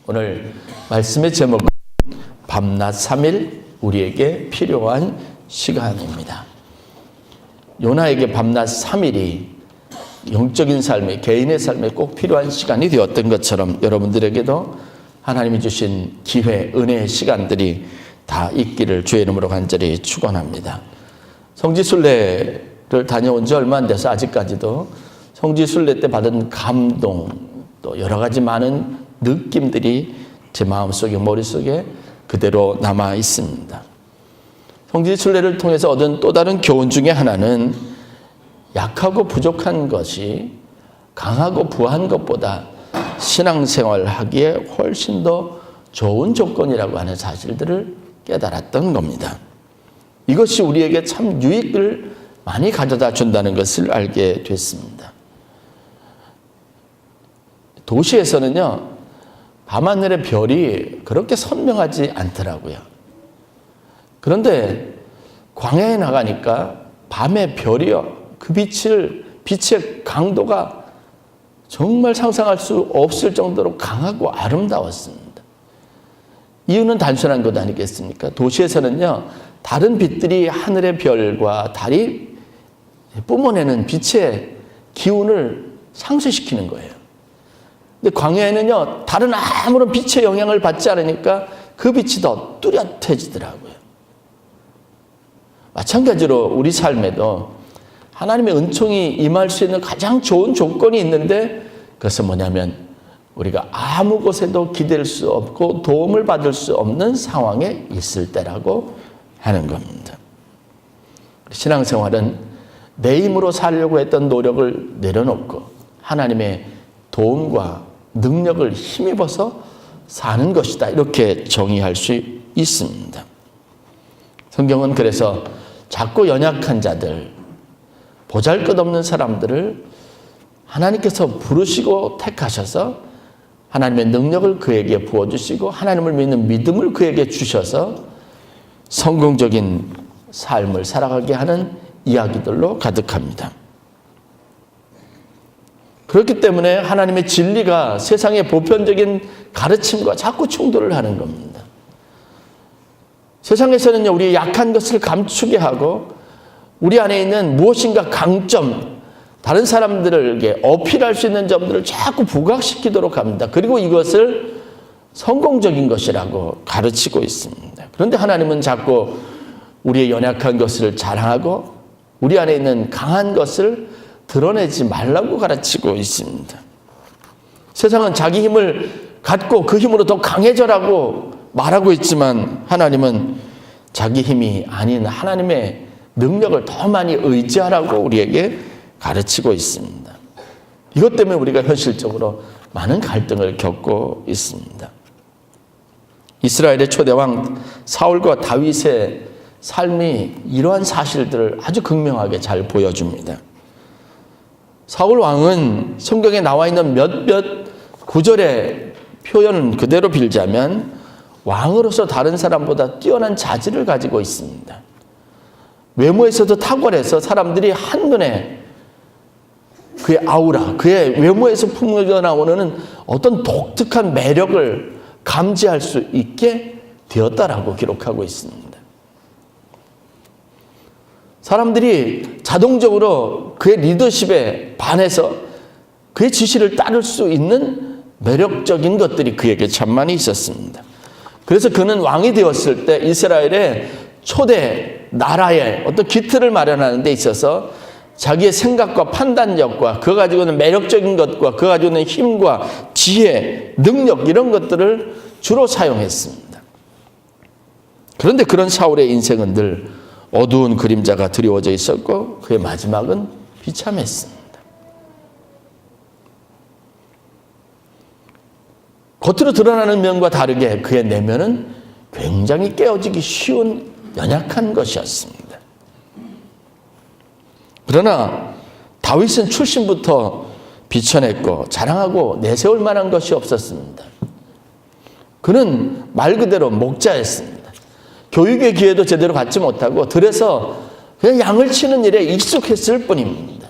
오늘 말씀의 제목은 밤낮 3일 우리에게 필요한 시간입니다. 요나에게 밤낮 3일이 영적인 삶에, 개인의 삶에 꼭 필요한 시간이 되었던 것처럼 여러분들에게도 하나님이 주신 기회, 은혜의 시간들이 다 있기를 주의 이름으로 간절히 축원합니다. 성지순례를 다녀온 지 얼마 안 돼서 아직까지도 성지순례 때 받은 감동, 또 여러 가지 많은 느낌들이 제 마음속에, 머릿속에 그대로 남아 있습니다. 성지순례를 통해서 얻은 또 다른 교훈 중에 하나는 약하고 부족한 것이 강하고 부한 것보다 신앙생활 하기에 훨씬 더 좋은 조건이라고 하는 사실들을 깨달았던 겁니다. 이것이 우리에게 참 유익을 많이 가져다 준다는 것을 알게 됐습니다. 도시에서는요, 밤하늘의 별이 그렇게 선명하지 않더라고요. 그런데 광야에 나가니까 밤의 별이요, 그 빛의 강도가 정말 상상할 수 없을 정도로 강하고 아름다웠습니다. 이유는 단순한 것 아니겠습니까? 도시에서는요, 다른 빛들이 하늘의 별과 달이 뿜어내는 빛의 기운을 상쇄시키는 거예요. 근데 광야에는요, 다른 아무런 빛의 영향을 받지 않으니까 그 빛이 더 뚜렷해지더라고요. 마찬가지로 우리 삶에도 하나님의 은총이 임할 수 있는 가장 좋은 조건이 있는데, 그것은 뭐냐면 우리가 아무 곳에도 기댈 수 없고 도움을 받을 수 없는 상황에 있을 때라고 하는 겁니다. 신앙생활은 내 힘으로 살려고 했던 노력을 내려놓고 하나님의 도움과 능력을 힘입어서 사는 것이다, 이렇게 정의할 수 있습니다. 성경은 그래서 작고 연약한 자들, 보잘것없는 사람들을 하나님께서 부르시고 택하셔서 하나님의 능력을 그에게 부어주시고 하나님을 믿는 믿음을 그에게 주셔서 성공적인 삶을 살아가게 하는 이야기들로 가득합니다. 그렇기 때문에 하나님의 진리가 세상의 보편적인 가르침과 자꾸 충돌을 하는 겁니다. 세상에서는요, 우리의 약한 것을 감추게 하고 우리 안에 있는 무엇인가 강점, 다른 사람들에게 어필할 수 있는 점들을 자꾸 부각시키도록 합니다. 그리고 이것을 성공적인 것이라고 가르치고 있습니다. 그런데 하나님은 자꾸 우리의 연약한 것을 자랑하고 우리 안에 있는 강한 것을 드러내지 말라고 가르치고 있습니다. 세상은 자기 힘을 갖고 그 힘으로 더 강해져라고 말하고 있지만 하나님은 자기 힘이 아닌 하나님의 능력을 더 많이 의지하라고 우리에게 가르치고 있습니다. 이것 때문에 우리가 현실적으로 많은 갈등을 겪고 있습니다. 이스라엘의 초대왕 사울과 다윗의 삶이 이러한 사실들을 아주 극명하게 잘 보여줍니다. 사울 왕은 성경에 나와 있는 몇몇 구절의 표현을 그대로 빌자면 왕으로서 다른 사람보다 뛰어난 자질을 가지고 있습니다. 외모에서도 탁월해서 사람들이 한눈에 그의 아우라, 그의 외모에서 풍겨 나오는 어떤 독특한 매력을 감지할 수 있게 되었다라고 기록하고 있습니다. 사람들이 자동적으로 그의 리더십에 반해서 그의 지시를 따를 수 있는 매력적인 것들이 그에게 참 많이 있었습니다. 그래서 그는 왕이 되었을 때 이스라엘의 초대 나라의 어떤 기틀을 마련하는 데 있어서 자기의 생각과 판단력과 그가 가지고 있는 매력적인 것과 그가 가지고 있는 힘과 지혜, 능력, 이런 것들을 주로 사용했습니다. 그런데 그런 사울의 인생은 늘 어두운 그림자가 드리워져 있었고 그의 마지막은 비참했습니다. 겉으로 드러나는 면과 다르게 그의 내면은 굉장히 깨어지기 쉬운 연약한 것이었습니다. 그러나 다윗은 출신부터 비천했고 자랑하고 내세울 만한 것이 없었습니다. 그는 말 그대로 목자였습니다. 교육의 기회도 제대로 받지 못하고 들에서 그냥 양을 치는 일에 익숙했을 뿐입니다.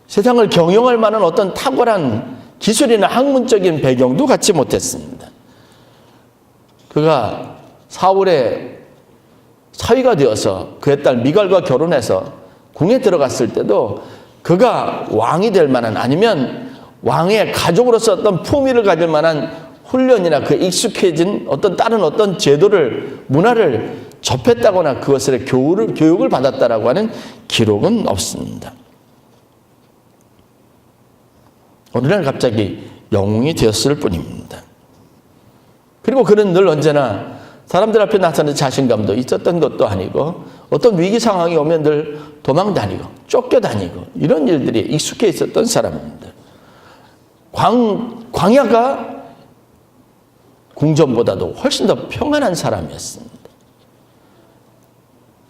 세상을 경영할 만한 어떤 탁월한 기술이나 학문적인 배경도 갖지 못했습니다. 그가 사울의 사위가 되어서 그의 딸 미갈과 결혼해서 궁에 들어갔을 때도 그가 왕이 될 만한, 아니면 왕의 가족으로서 어떤 품위를 가질 만한 훈련이나 그 익숙해진 다른 어떤 제도를, 문화를 접했다거나 그것을 교육을 받았다라고 하는 기록은 없습니다. 어느 날 갑자기 영웅이 되었을 뿐입니다. 그리고 그는 늘 언제나 사람들 앞에 나타나는 자신감도 있었던 것도 아니고, 어떤 위기 상황이 오면 늘 도망다니고 쫓겨다니고 이런 일들이 익숙해 있었던 사람입니다. 광야가 궁전보다도 훨씬 더 평안한 사람이었습니다.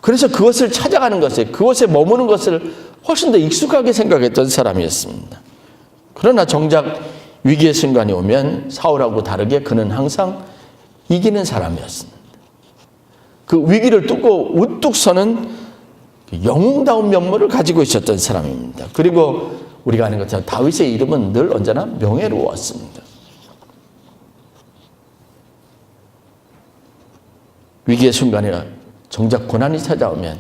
그래서 그것을 찾아가는 것에, 그것에 머무는 것을 훨씬 더 익숙하게 생각했던 사람이었습니다. 그러나 정작 위기의 순간이 오면 사울하고 다르게 그는 항상 이기는 사람이었습니다. 그 위기를 뚫고 우뚝 서는 영웅다운 면모를 가지고 있었던 사람입니다. 그리고 우리가 아는 것처럼 다윗의 이름은 늘 언제나 명예로웠습니다. 위기의 순간이나 정작 고난이 찾아오면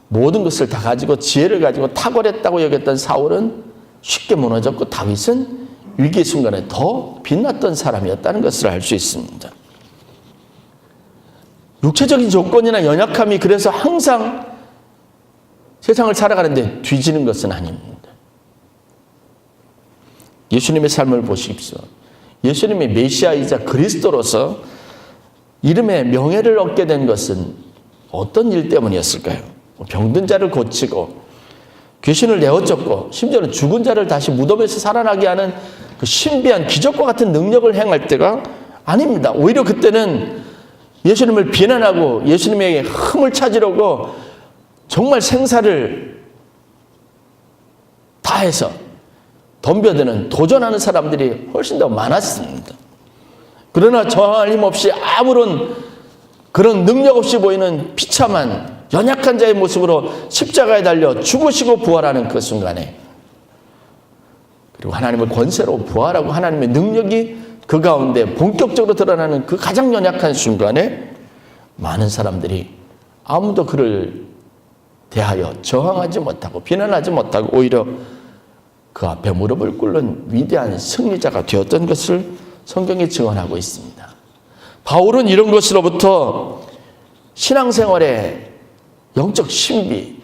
모든 것을 다 가지고, 지혜를 가지고 탁월했다고 여겼던 사울은 쉽게 무너졌고, 다윗은 위기의 순간에 더 빛났던 사람이었다는 것을 알 수 있습니다. 육체적인 조건이나 연약함이 그래서 항상 세상을 살아가는데 뒤지는 것은 아닙니다. 예수님의 삶을 보십시오. 예수님이 메시아이자 그리스도로서 이름의 명예를 얻게 된 것은 어떤 일 때문이었을까요? 병든 자를 고치고 귀신을 내어쫓고 심지어는 죽은 자를 다시 무덤에서 살아나게 하는 그 신비한 기적과 같은 능력을 행할 때가 아닙니다. 오히려 그때는 예수님을 비난하고 예수님에게 흠을 찾으려고 정말 생사를 다해서 덤벼드는, 도전하는 사람들이 훨씬 더 많았습니다. 그러나 저항할 힘 없이 아무런 그런 능력 없이 보이는 비참한 연약한 자의 모습으로 십자가에 달려 죽으시고 부활하는 그 순간에, 그리고 하나님의 권세로 부활하고 하나님의 능력이 그 가운데 본격적으로 드러나는 그 가장 연약한 순간에 많은 사람들이 아무도 그를 대하여 저항하지 못하고 비난하지 못하고 오히려 그 앞에 무릎을 꿇는 위대한 승리자가 되었던 것을 성경이 증언하고 있습니다. 바울은 이런 것으로부터 신앙생활의 영적 신비,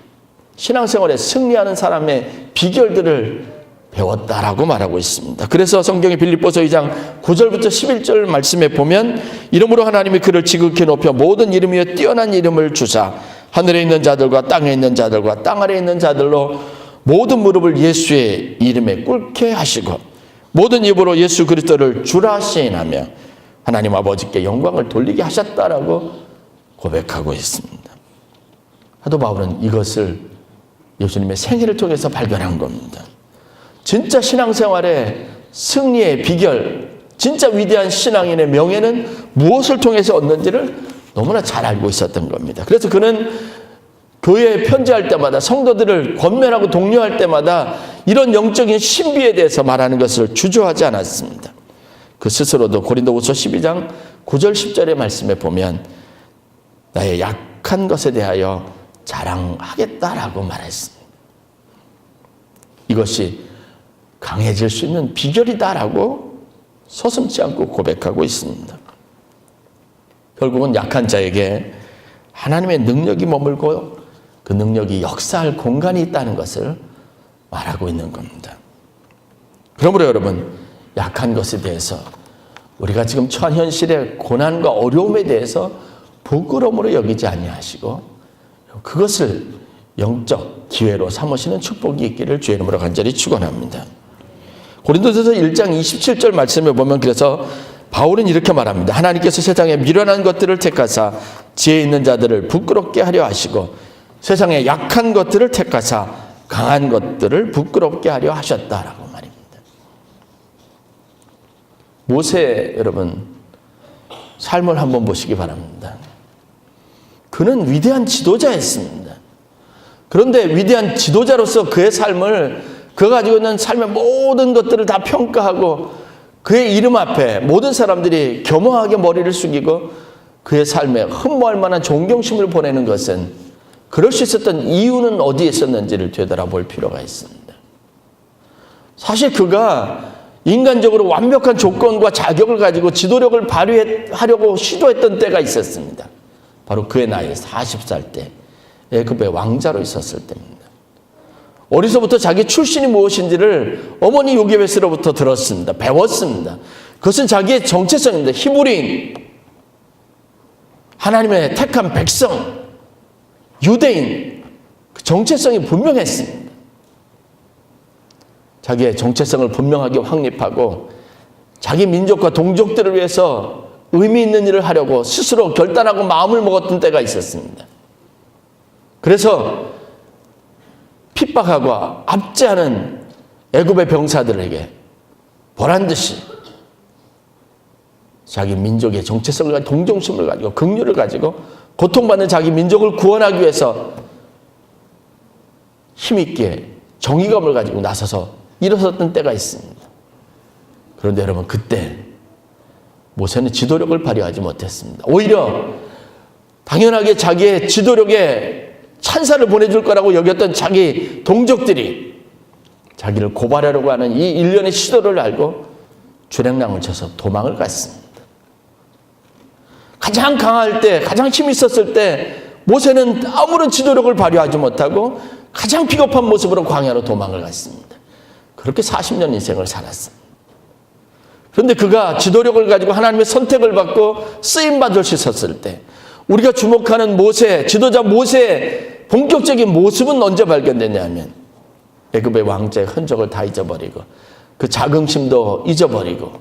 신앙생활에 승리하는 사람의 비결들을 배웠다라고 말하고 있습니다. 그래서 성경의 빌립보서 2장 9절부터 11절 말씀에 보면, 이러므로 하나님이 그를 지극히 높여 모든 이름 위에 뛰어난 이름을 주사 하늘에 있는 자들과 땅에 있는 자들과 땅 아래에 있는 자들로 모든 무릎을 예수의 이름에 꿇게 하시고 모든 입으로 예수 그리스도를 주라 시인하며 하나님 아버지께 영광을 돌리게 하셨다라고 고백하고 있습니다. 사도 바울은 이것을 예수님의 생애를 통해서 발견한 겁니다. 진짜 신앙생활의 승리의 비결, 진짜 위대한 신앙인의 명예는 무엇을 통해서 얻는지를 너무나 잘 알고 있었던 겁니다. 그래서 그는 교회에 편지할 때마다, 성도들을 권면하고 독려할 때마다 이런 영적인 신비에 대해서 말하는 것을 주저하지 않았습니다. 그 스스로도 고린도후서 12장 9절 10절의 말씀에 보면 나의 약한 것에 대하여 자랑하겠다라고 말했습니다. 이것이 강해질 수 있는 비결이다라고 서슴지 않고 고백하고 있습니다. 결국은 약한 자에게 하나님의 능력이 머물고 그 능력이 역사할 공간이 있다는 것을 말하고 있는 겁니다. 그러므로 여러분, 약한 것에 대해서, 우리가 지금 처한 현실의 고난과 어려움에 대해서 부끄러움으로 여기지 아니하시고 그것을 영적 기회로 삼으시는 축복이 있기를 주의 이름으로 간절히 축원합니다. 고린도전서 1장 27절 말씀에 보면, 그래서 바울은 이렇게 말합니다. 하나님께서 세상에 미련한 것들을 택하사 지혜 있는 자들을 부끄럽게 하려 하시고 세상에 약한 것들을 택하사 강한 것들을 부끄럽게 하려 하셨다라고 말입니다. 모세 여러분 삶을 한번 보시기 바랍니다. 그는 위대한 지도자였습니다. 그런데 위대한 지도자로서 그의 삶을 그가 가지고 있는 삶의 모든 것들을 다 평가하고 그의 이름 앞에 모든 사람들이 겸허하게 머리를 숙이고 그의 삶에 흠모할 만한 존경심을 보내는 것은 그럴 수 있었던 이유는 어디에 있었는지를 되돌아볼 필요가 있습니다. 사실 그가 인간적으로 완벽한 조건과 자격을 가지고 지도력을 발휘하려고 시도했던 때가 있었습니다. 바로 그의 나이 40살 때 애굽의 왕자로 있었을 때입니다. 어려서부터 자기 출신이 무엇인지를 어머니 요게베스로부터 들었습니다. 배웠습니다. 그것은 자기의 정체성입니다. 히브리인, 하나님의 택한 백성, 유대인, 그 정체성이 분명했습니다. 자기의 정체성을 분명하게 확립하고 자기 민족과 동족들을 위해서 의미 있는 일을 하려고 스스로 결단하고 마음을 먹었던 때가 있었습니다. 그래서 핍박하고 압제하는 애굽의 병사들에게 보란듯이 자기 민족의 정체성을 가지고 동정심을 가지고 긍휼을 가지고 고통받는 자기 민족을 구원하기 위해서 힘있게 정의감을 가지고 나서서 일어섰던 때가 있습니다. 그런데 여러분, 그때 모세는 지도력을 발휘하지 못했습니다. 오히려 당연하게 자기의 지도력에 찬사를 보내줄 거라고 여겼던 자기 동족들이 자기를 고발하려고 하는 이 일련의 시도를 알고 주랭랑을 쳐서 도망을 갔습니다. 가장 강할 때, 가장 힘이 있었을 때 모세는 아무런 지도력을 발휘하지 못하고 가장 비겁한 모습으로 광야로 도망을 갔습니다. 그렇게 40년 인생을 살았습니다. 그런데 그가 지도력을 가지고 하나님의 선택을 받고 쓰임받을 수 있었을 때 우리가 주목하는 모세, 지도자 모세의 본격적인 모습은 언제 발견됐냐면 애굽의 왕자의 흔적을 다 잊어버리고 그 자긍심도 잊어버리고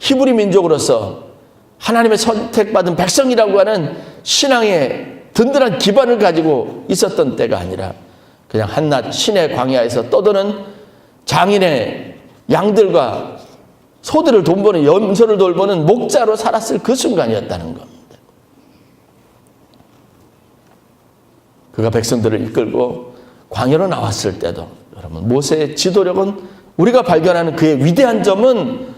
히브리 민족으로서 하나님의 선택받은 백성이라고 하는 신앙의 든든한 기반을 가지고 있었던 때가 아니라 그냥 한낱 신의 광야에서 떠도는 장인의 양들과 소들을 돌보는, 염소를 돌보는 목자로 살았을 그 순간이었다는 겁니다. 그가 백성들을 이끌고 광야로 나왔을 때도 여러분, 모세의 지도력은 우리가 발견하는 그의 위대한 점은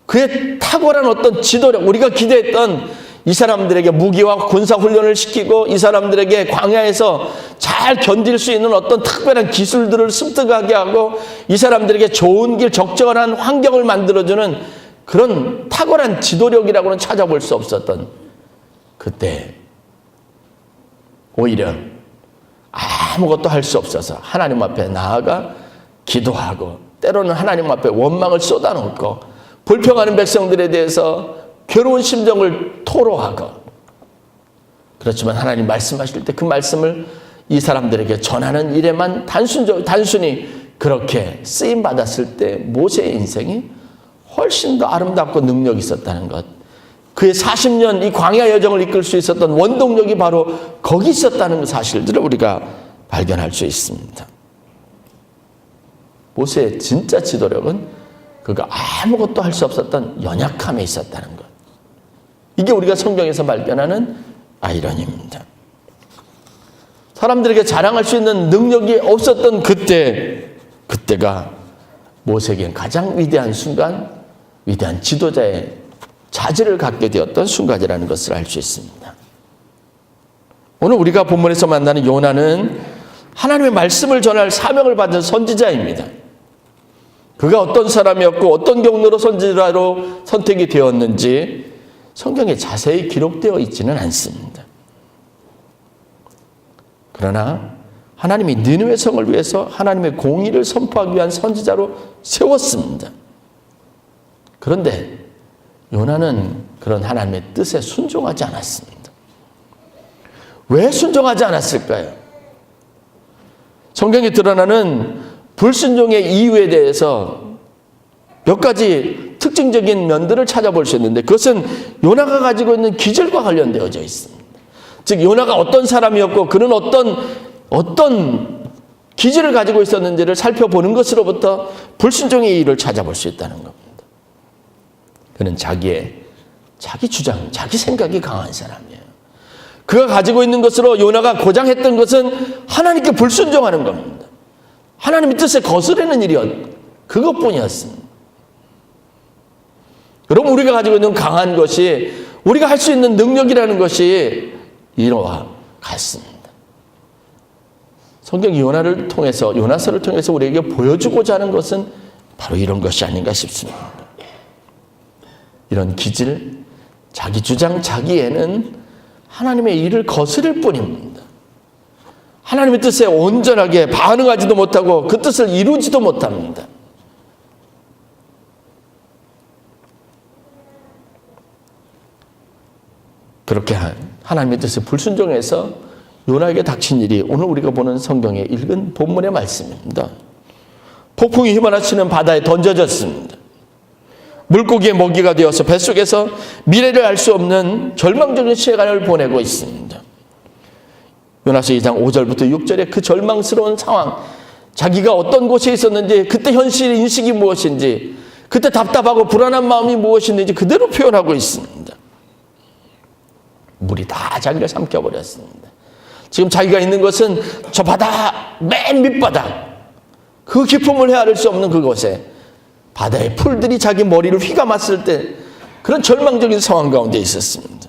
그의 탁월한 어떤 지도력, 우리가 기대했던 이 사람들에게 무기와 군사훈련을 시키고 이 사람들에게 광야에서 잘 견딜 수 있는 어떤 특별한 기술들을 습득하게 하고 이 사람들에게 좋은 길, 적절한 환경을 만들어주는 그런 탁월한 지도력이라고는 찾아볼 수 없었던 그때 오히려 아무것도 할 수 없어서 하나님 앞에 나아가 기도하고 때로는 하나님 앞에 원망을 쏟아놓고 불평하는 백성들에 대해서 괴로운 심정을 토로하고 그렇지만 하나님 말씀하실 때 그 말씀을 이 사람들에게 전하는 일에만 단순히 그렇게 쓰임받았을 때 모세의 인생이 훨씬 더 아름답고 능력이 있었다는 것, 그의 40년 이 광야 여정을 이끌 수 있었던 원동력이 바로 거기 있었다는 사실들을 우리가 발견할 수 있습니다. 모세의 진짜 지도력은 그가 아무것도 할 수 없었던 연약함에 있었다는 것. 이게 우리가 성경에서 발견하는 아이러니입니다. 사람들에게 자랑할 수 있는 능력이 없었던 그때가 모세에겐 가장 위대한 순간, 위대한 지도자의 자질을 갖게 되었던 순간이라는 것을 알 수 있습니다. 오늘 우리가 본문에서 만나는 요나는 하나님의 말씀을 전할 사명을 받은 선지자입니다. 그가 어떤 사람이었고 어떤 경로로 선지자로 선택이 되었는지 성경에 자세히 기록되어 있지는 않습니다. 그러나 하나님이 니느웨 성을 위해서 하나님의 공의를 선포하기 위한 선지자로 세웠습니다. 그런데 요나는 그런 하나님의 뜻에 순종하지 않았습니다. 왜 순종하지 않았을까요? 성경에 드러나는 불순종의 이유에 대해서 몇 가지 특징적인 면들을 찾아볼 수 있는데 그것은 요나가 가지고 있는 기질과 관련되어져 있습니다. 즉 요나가 어떤 사람이었고 그는 어떤 기질을 가지고 있었는지를 살펴보는 것으로부터 불순종의 이유를 찾아볼 수 있다는 겁니다. 그는 자기 주장, 자기 생각이 강한 사람이에요. 그가 가지고 있는 것으로 요나가 고장 했던 것은 하나님께 불순종하는 겁니다. 하나님의 뜻에 거스르는 그것뿐이었습니다. 여러분, 우리가 가지고 있는 강한 것이, 우리가 할 수 있는 능력이라는 것이 이와 같습니다. 성경 요나서를 통해서 우리에게 보여주고자 하는 것은 바로 이런 것이 아닌가 싶습니다. 이런 기질, 자기 주장, 자기애는 하나님의 일을 거스를 뿐입니다. 하나님의 뜻에 온전하게 반응하지도 못하고 그 뜻을 이루지도 못합니다. 그렇게 하나님의 뜻에 불순종해서 요나에게 닥친 일이 오늘 우리가 보는 성경에 읽은 본문의 말씀입니다. 폭풍이 휘몰아치는 바다에 던져졌습니다. 물고기의 먹이가 되어서 뱃속에서 미래를 알 수 없는 절망적인 시간을 보내고 있습니다. 요나서 2장 5절부터 6절에 그 절망스러운 상황, 자기가 어떤 곳에 있었는지, 그때 현실 인식이 무엇인지, 그때 답답하고 불안한 마음이 무엇인지 그대로 표현하고 있습니다. 물이 다 자기를 삼켜버렸습니다. 지금 자기가 있는 것은 저 바다 맨 밑바닥, 그 깊음을 헤아릴 수 없는 그곳에 바다의 풀들이 자기 머리를 휘감았을 때 그런 절망적인 상황 가운데 있었습니다.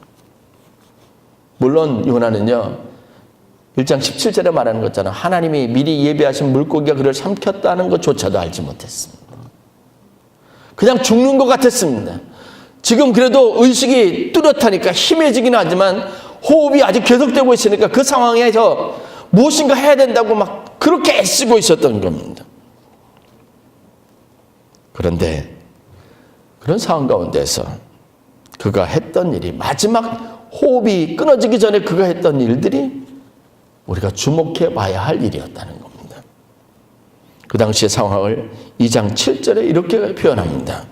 물론 요나는요, 1장 17절에 말하는 것처럼 하나님이 미리 예비하신 물고기가 그를 삼켰다는 것조차도 알지 못했습니다. 그냥 죽는 것 같았습니다. 지금 그래도 의식이 뚜렷하니까 힘해지긴 하지만 호흡이 아직 계속되고 있으니까 그 상황에서 무엇인가 해야 된다고 막 그렇게 애쓰고 있었던 겁니다. 그런데 그런 상황 가운데서 그가 했던 일이, 마지막 호흡이 끊어지기 전에 그가 했던 일들이 우리가 주목해 봐야 할 일이었다는 겁니다. 그 당시의 상황을 2장 7절에 이렇게 표현합니다.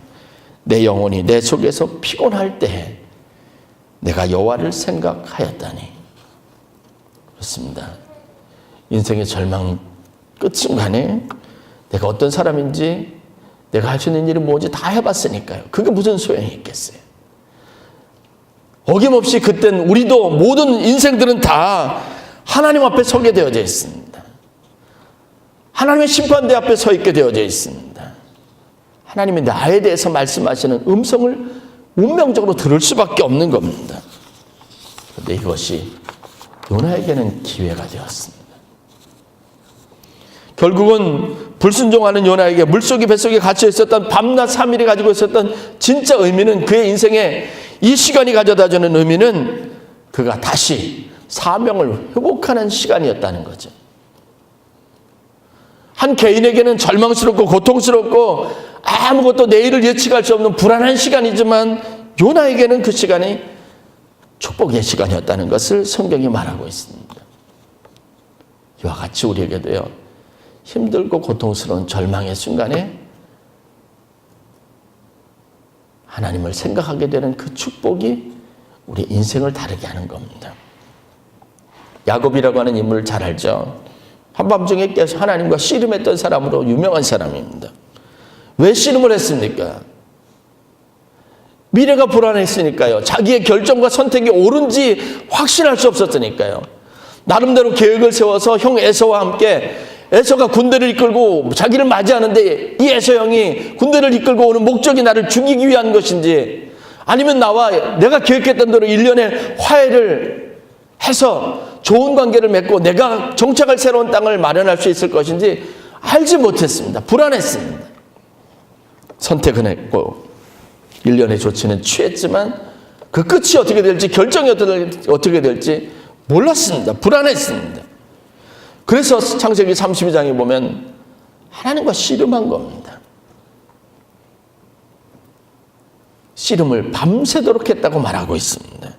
내 영혼이 내 속에서 피곤할 때 내가 여호와를 생각하였다니. 그렇습니다. 인생의 절망 끝순간에 내가 어떤 사람인지, 내가 할 수 있는 일이 뭔지 다 해봤으니까요. 그게 무슨 소용이 있겠어요. 어김없이 그땐 우리도, 모든 인생들은 다 하나님 앞에 서게 되어져 있습니다. 하나님의 심판대 앞에 서 있게 되어져 있습니다. 하나님이 나에 대해서 말씀하시는 음성을 운명적으로 들을 수밖에 없는 겁니다. 그런데 이것이 요나에게는 기회가 되었습니다. 결국은 불순종하는 요나에게 물속에 뱃속에 갇혀 있었던 밤낮 3일이 가지고 있었던 진짜 의미는, 그의 인생에 이 시간이 가져다주는 의미는 그가 다시 사명을 회복하는 시간이었다는 거죠. 한 개인에게는 절망스럽고 고통스럽고 아무것도 내일을 예측할 수 없는 불안한 시간이지만 요나에게는 그 시간이 축복의 시간이었다는 것을 성경이 말하고 있습니다. 이와 같이 우리에게도요, 힘들고 고통스러운 절망의 순간에 하나님을 생각하게 되는 그 축복이 우리 인생을 다르게 하는 겁니다. 야곱이라고 하는 인물을 잘 알죠. 한밤중에 깨서 하나님과 씨름했던 사람으로 유명한 사람입니다. 왜 씨름을 했습니까? 미래가 불안했으니까요. 자기의 결정과 선택이 옳은지 확신할 수 없었으니까요. 나름대로 계획을 세워서 형 에서와 함께, 에서가 군대를 이끌고 자기를 맞이하는데 이 에서 형이 군대를 이끌고 오는 목적이 나를 죽이기 위한 것인지, 아니면 나와 내가 계획했던 대로 1년의 화해를 해서 좋은 관계를 맺고 내가 정착할 새로운 땅을 마련할 수 있을 것인지 알지 못했습니다. 불안했습니다. 선택은 했고 1년의 조치는 취했지만 그 끝이 어떻게 될지, 결정이 어떻게 될지 몰랐습니다. 불안했습니다. 그래서 창세기 32장에 보면 하나님과 씨름한 겁니다. 씨름을 밤새도록 했다고 말하고 있습니다.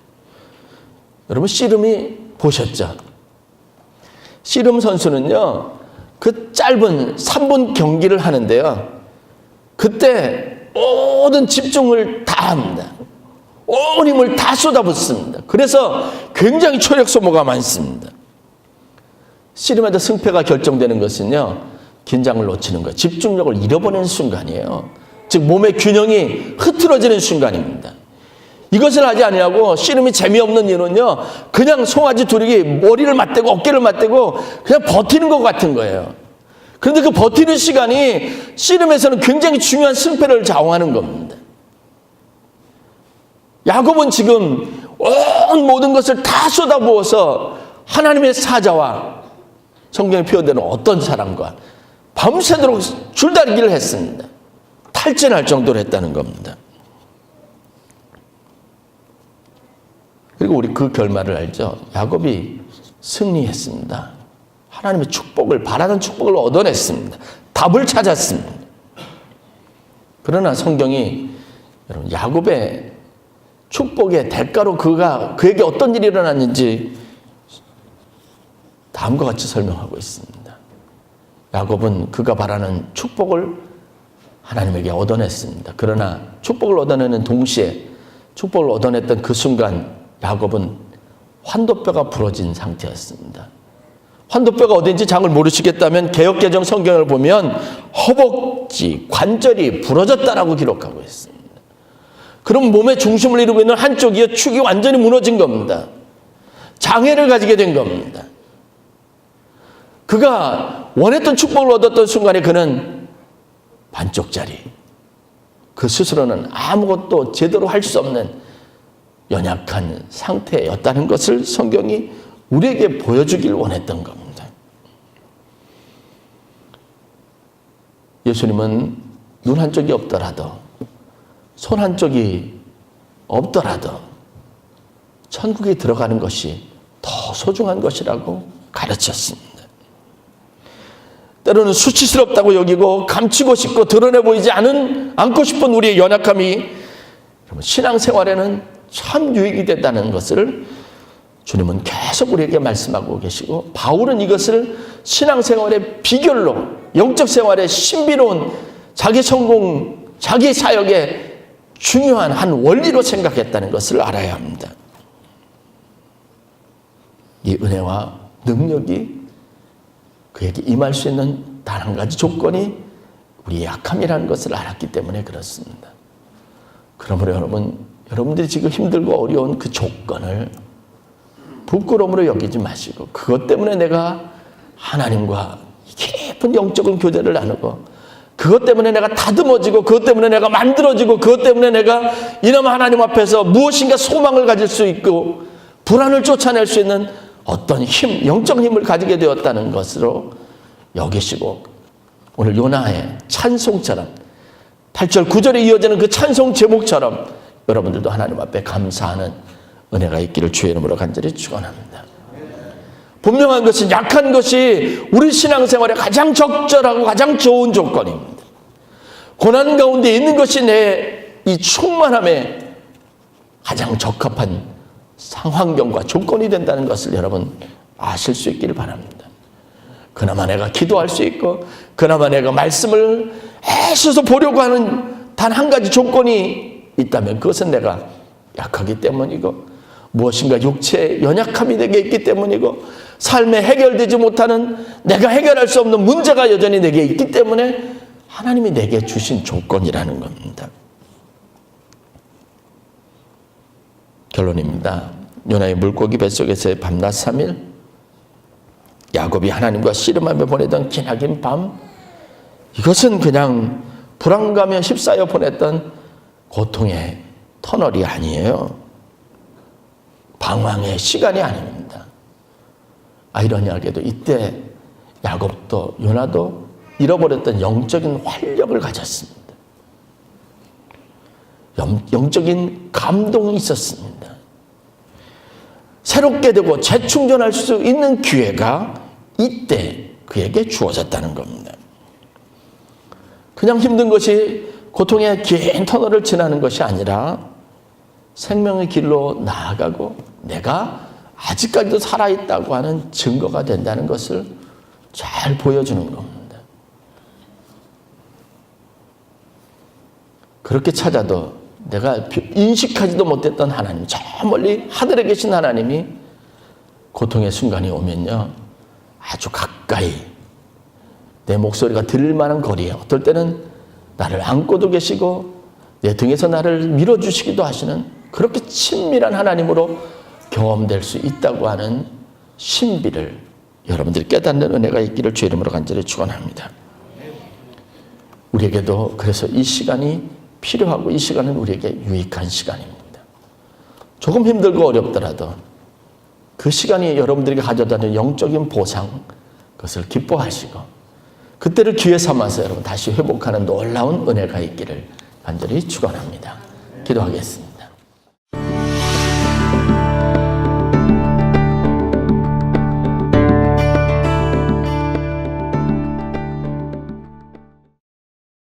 여러분, 씨름이 보셨죠? 씨름 선수는요, 그 짧은 3분 경기를 하는데요, 그때 모든 집중을 다 합니다. 온 힘을 다 쏟아붓습니다. 그래서 굉장히 체력 소모가 많습니다. 씨름에도 승패가 결정되는 것은요, 긴장을 놓치는 거예요. 집중력을 잃어버리는 순간이에요. 즉 몸의 균형이 흐트러지는 순간입니다. 이것을 하지 아니하고 씨름이 재미없는 이유는요, 그냥 송아지 두르기 머리를 맞대고 어깨를 맞대고 그냥 버티는 것 같은 거예요. 그런데 그 버티는 시간이 씨름에서는 굉장히 중요한 승패를 좌우하는 겁니다. 야곱은 지금 온 모든 것을 다 쏟아부어서 하나님의 사자와 성경에 표현되는 어떤 사람과 밤새도록 줄다리기를 했습니다. 탈진할 정도로 했다는 겁니다. 그리고 우리 그 결말을 알죠. 야곱이 승리했습니다. 하나님의 축복을, 바라는 축복을 얻어냈습니다. 답을 찾았습니다. 그러나 성경이 여러분 야곱의 축복의 대가로 그에게 어떤 일이 일어났는지 다음과 같이 설명하고 있습니다. 야곱은 그가 바라는 축복을 하나님에게 얻어냈습니다. 그러나 축복을 얻어내는 동시에 축복을 얻어냈던 그 순간 야곱은 환도뼈가 부러진 상태였습니다. 환도뼈가 어딘지 장을 모르시겠다면 개역개정 성경을 보면 허벅지, 관절이 부러졌다라고 기록하고 있습니다. 그럼 몸의 중심을 이루고 있는 한쪽이요, 축이 완전히 무너진 겁니다. 장애를 가지게 된 겁니다. 그가 원했던 축복을 얻었던 순간에 그는 반쪽짜리, 그 스스로는 아무것도 제대로 할 수 없는 연약한 상태였다는 것을 성경이 우리에게 보여주길 원했던 겁니다. 예수님은 눈 한쪽이 없더라도, 손 한쪽이 없더라도 천국에 들어가는 것이 더 소중한 것이라고 가르쳤습니다. 때로는 수치스럽다고 여기고 감추고 싶고 드러내 보이지 않고 싶은 우리의 연약함이 신앙생활에는 참 유익이 된다는 것을 주님은 계속 우리에게 말씀하고 계시고, 바울은 이것을 신앙생활의 비결로, 영적 생활의 신비로운 자기 성공, 자기 사역의 중요한 한 원리로 생각했다는 것을 알아야 합니다. 이 은혜와 능력이 그에게 임할 수 있는 단 한 가지 조건이 우리의 약함이라는 것을 알았기 때문에 그렇습니다. 그러므로 여러분들이 지금 힘들고 어려운 그 조건을 부끄러움으로 여기지 마시고, 그것 때문에 내가 하나님과 깊은 영적인 교제를 나누고, 그것 때문에 내가 다듬어지고, 그것 때문에 내가 만들어지고, 그것 때문에 내가 이나마 하나님 앞에서 무엇인가 소망을 가질 수 있고 불안을 쫓아낼 수 있는 어떤 힘, 영적 힘을 가지게 되었다는 것으로 여기시고, 오늘 요나의 찬송처럼 8절 9절에 이어지는 그 찬송 제목처럼 여러분들도 하나님 앞에 감사하는 은혜가 있기를 주의 이름으로 간절히 축원합니다. 분명한 것은 약한 것이 우리 신앙생활에 가장 적절하고 가장 좋은 조건입니다. 고난 가운데 있는 것이 내 이 충만함에 가장 적합한 상환경과 조건이 된다는 것을 여러분 아실 수 있기를 바랍니다. 그나마 내가 기도할 수 있고, 그나마 내가 말씀을 애써서 보려고 하는 단 한 가지 조건이 있다면 그것은 내가 약하기 때문이고, 무엇인가 육체의 연약함이 내게 있기 때문이고, 삶에 해결되지 못하는 내가 해결할 수 없는 문제가 여전히 내게 있기 때문에 하나님이 내게 주신 조건이라는 겁니다. 결론입니다. 요나의 물고기 뱃속에서의 밤낮 3일, 야곱이 하나님과 씨름하며 보내던 기나긴 밤, 이것은 그냥 불안감에 휩싸여 보냈던 고통의 터널이 아니에요. 방황의 시간이 아닙니다. 아이러니하게도 이때 야곱도 요나도 잃어버렸던 영적인 활력을 가졌습니다. 영적인 감동이 있었습니다. 새롭게 되고 재충전할 수 있는 기회가 이때 그에게 주어졌다는 겁니다. 그냥 힘든 것이 고통의 긴 터널을 지나는 것이 아니라 생명의 길로 나아가고 내가 아직까지도 살아있다고 하는 증거가 된다는 것을 잘 보여주는 겁니다. 그렇게 찾아도 내가 인식하지도 못했던 하나님, 저 멀리 하늘에 계신 하나님이 고통의 순간이 오면요, 아주 가까이 내 목소리가 들릴 만한 거리에, 어떨 때는 나를 안고도 계시고 내 등에서 나를 밀어주시기도 하시는 그렇게 친밀한 하나님으로 경험될 수 있다고 하는 신비를 여러분들이 깨닫는 은혜가 있기를 주 이름으로 간절히 축원합니다. 우리에게도 그래서 이 시간이 필요하고 이 시간은 우리에게 유익한 시간입니다. 조금 힘들고 어렵더라도 그 시간이 여러분들에게 가져다 는 영적인 보상, 그것을 기뻐하시고 그때를 기회 삼아서 여러분 다시 회복하는 놀라운 은혜가 있기를 간절히 축원합니다. 기도하겠습니다.